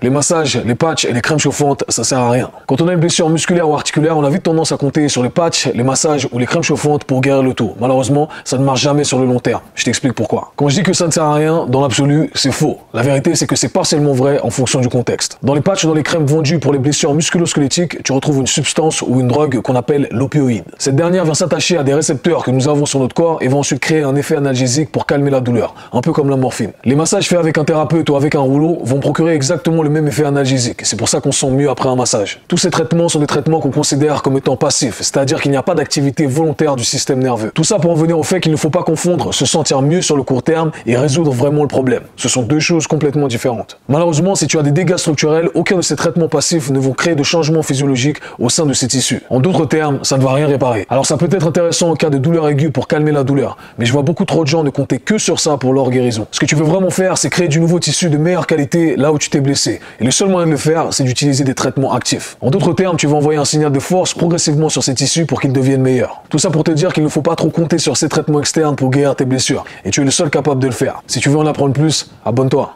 Les massages, les patchs et les crèmes chauffantes, ça sert à rien. Quand on a une blessure musculaire ou articulaire, on a vite tendance à compter sur les patchs, les massages ou les crèmes chauffantes pour guérir le tout. Malheureusement, ça ne marche jamais sur le long terme. Je t'explique pourquoi. Quand je dis que ça ne sert à rien, dans l'absolu, c'est faux. La vérité, c'est que c'est partiellement vrai en fonction du contexte. Dans les patchs ou dans les crèmes vendues pour les blessures musculo-squelettiques, tu retrouves une substance ou une drogue qu'on appelle l'opioïde. Cette dernière vient s'attacher à des récepteurs que nous avons sur notre corps et va ensuite créer un effet analgésique pour calmer la douleur, un peu comme la morphine. Les massages faits avec un thérapeute ou avec un rouleau vont procurer exactement le même effet analgésique. C'est pour ça qu'on se sent mieux après un massage. Tous ces traitements sont des traitements qu'on considère comme étant passifs, c'est-à-dire qu'il n'y a pas d'activité volontaire du système nerveux. Tout ça pour en venir au fait qu'il ne faut pas confondre se sentir mieux sur le court terme et résoudre vraiment le problème. Ce sont deux choses complètement différentes. Malheureusement, si tu as des dégâts structurels, aucun de ces traitements passifs ne vont créer de changements physiologiques au sein de ces tissus. En d'autres termes, ça ne va rien réparer. Alors ça peut être intéressant en cas de douleur aiguë pour calmer la douleur, mais je vois beaucoup trop de gens ne compter que sur ça pour leur guérison. Ce que tu veux vraiment faire, c'est créer du nouveau tissu de meilleure qualité là où tu t'es blessé. Et le seul moyen de le faire, c'est d'utiliser des traitements actifs. En d'autres termes, tu vas envoyer un signal de force progressivement sur ces tissus pour qu'ils deviennent meilleurs. Tout ça pour te dire qu'il ne faut pas trop compter sur ces traitements externes pour guérir tes blessures. Et tu es le seul capable de le faire. Si tu veux en apprendre plus, abonne-toi.